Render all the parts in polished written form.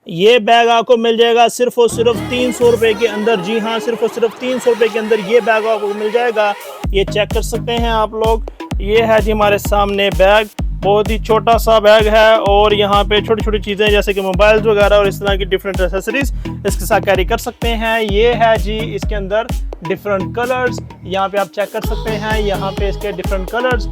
ये बैग आपको मिल जाएगा सिर्फ और सिर्फ 300 रुपये के अंदर। जी हाँ, सिर्फ और सिर्फ 300 रुपये के अंदर ये बैग आपको मिल जाएगा। ये चेक कर सकते हैं आप लोग। ये है जी हमारे सामने बैग, बहुत ही छोटा सा बैग है और यहाँ पे छोटी छोटी चीज़ें जैसे कि मोबाइल वगैरह और इस तरह की डिफरेंट एसेसरीज इसके साथ कैरी कर सकते हैं। ये है जी इसके अंदर डिफरेंट कलर्स, यहाँ पे आप चेक कर सकते हैं। यहाँ पे इसके डिफरेंट कलर्स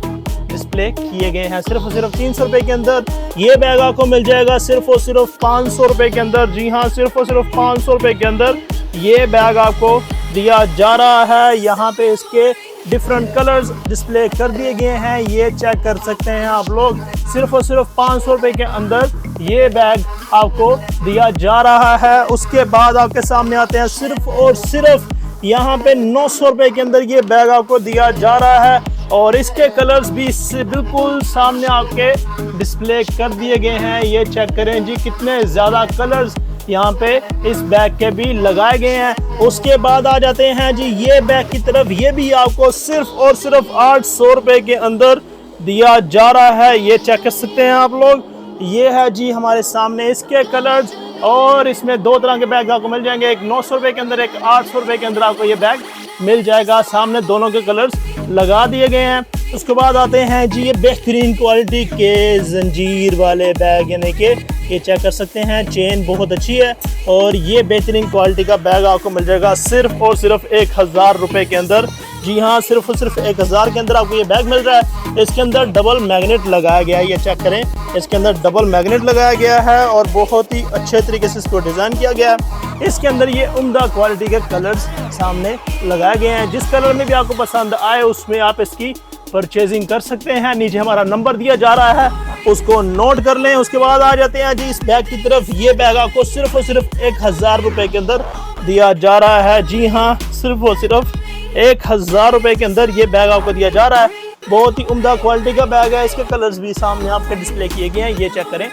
डिस्प्ले किए गए हैं। सिर्फ और सिर्फ 300 रुपये के अंदर ये बैग आपको मिल जाएगा। सिर्फ और सिर्फ 500 रुपये के अंदर। जी हाँ, सिर्फ और सिर्फ 500 रुपये के अंदर ये बैग आपको दिया जा रहा है। यहाँ पे इसके डिफरेंट कलर्स डिस्प्ले कर दिए गए हैं, ये चेक कर सकते हैं आप लोग। सिर्फ और सिर्फ 500 रुपये के अंदर ये बैग आपको दिया जा रहा है। उसके बाद आपके सामने आते हैं सिर्फ और सिर्फ यहाँ पे 900 रुपये के अंदर ये बैग आपको दिया जा रहा है और इसके कलर्स भी बिल्कुल सामने आपके डिस्प्ले कर दिए गए हैं। ये चेक करें जी कितने ज़्यादा कलर्स यहाँ पे इस बैग के भी लगाए गए हैं। उसके बाद आ जाते हैं जी ये बैग की तरफ। ये भी आपको सिर्फ और सिर्फ 800 रुपये के अंदर दिया जा रहा है। ये चेक कर सकते हैं आप लोग। ये है जी हमारे सामने इसके कलर्स और इसमें दो तरह के बैग आपको मिल जाएंगे, एक 900 रुपये के अंदर, एक 800 रुपये के अंदर आपको ये बैग मिल जाएगा। सामने दोनों के कलर्स लगा दिए गए हैं। उसके बाद आते हैं जी ये बेहतरीन क्वालिटी के जंजीर वाले बैग, यानी कि ये चेक कर सकते हैं चेन बहुत अच्छी है और ये बेहतरीन क्वालिटी का बैग आपको मिल जाएगा सिर्फ और सिर्फ 1000 रुपये के अंदर। जी हाँ, सिर्फ और सिर्फ 1000 के अंदर आपको ये बैग मिल रहा है। इसके अंदर डबल मैग्नेट लगाया गया है, ये चेक करें, इसके अंदर डबल मैग्नेट लगाया गया है और बहुत ही अच्छे तरीके से इसको डिज़ाइन किया गया है। इसके अंदर ये उम्दा क्वालिटी के कलर्स सामने लगाए गए हैं। जिस कलर में भी आपको पसंद आए उसमें आप इसकी परचेजिंग कर सकते हैं। नीचे हमारा नंबर दिया जा रहा है, उसको नोट कर लें। उसके बाद आ जाते हैं जी इस बैग की तरफ। ये बैग आपको सिर्फ और सिर्फ 1000 रुपये के अंदर दिया जा रहा है। जी हाँ, सिर्फ और सिर्फ 1000 रुपये के अंदर ये बैग आपको दिया जा रहा है। बहुत ही उम्दा क्वालिटी का बैग है। इसके कलर्स भी सामने आपके डिस्प्ले किए गए हैं, ये चेक करें।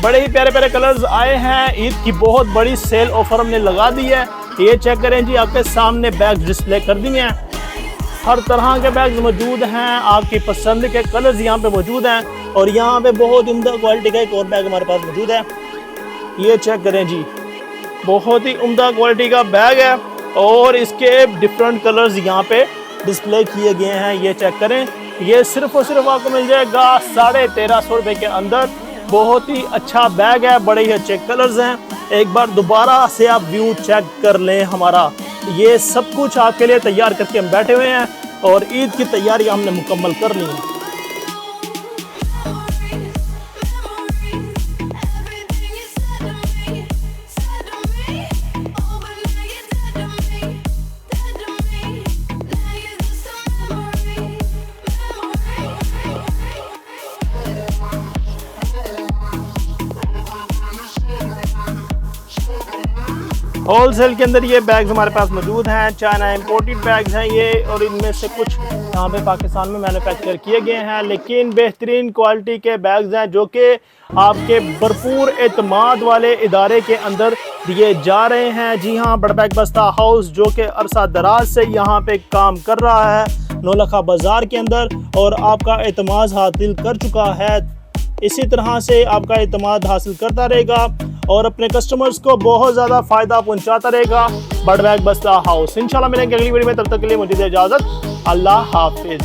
बड़े ही प्यारे प्यारे कलर्स आए हैं। ईद की बहुत बड़ी सेल ऑफर हमने लगा दी है। ये चेक करें जी, आपके सामने बैग डिस्प्ले कर दिए हैं। हर तरह के बैग्स मौजूद हैं, आपकी पसंद के कलर्स यहाँ पे मौजूद हैं और यहाँ पे बहुत उम्दा क्वालिटी का एक और बैग हमारे पास मौजूद है। ये चेक करें जी, बहुत ही उम्दा क्वालिटी का बैग है और इसके डिफरेंट कलर्स यहाँ पे डिस्प्ले किए गए हैं। ये चेक करें, ये सिर्फ और सिर्फ आपको मिल जाएगा 1350 रुपये के अंदर। बहुत ही अच्छा बैग है, बड़े ही अच्छे कलर्स हैं। एक बार दोबारा से आप व्यू चेक कर लें हमारा। ये सब कुछ आपके लिए तैयार करके हम बैठे हुए हैं और ईद की तैयारी हमने मुकम्मल कर ली है। होलसेल के अंदर ये बैग्स हमारे पास मौजूद हैं। चाइना इंपोर्टेड बैग्स हैं ये और इनमें से कुछ यहाँ पे पाकिस्तान में मैन्युफैक्चर किए गए हैं, लेकिन बेहतरीन क्वालिटी के बैग्स हैं जो कि आपके भरपूर एतमाद वाले इदारे के अंदर दिए जा रहे हैं। जी हाँ, बड़ा बैग बस्ता हाउस जो कि अरसा दराज से यहाँ पे काम कर रहा है नौलखा बाज़ार के अंदर और आपका एतमाद हासिल कर चुका है। इसी तरह से आपका एतमाद हासिल करता रहेगा और अपने कस्टमर्स को बहुत ज़्यादा फ़ायदा पहुंचाता रहेगा बड़ा बैग बस्ता हाउस। इंशाल्लाह मिलेंगे अगली वीडियो में, तब तक के लिए मुझे इजाज़त। अल्लाह हाफिज़।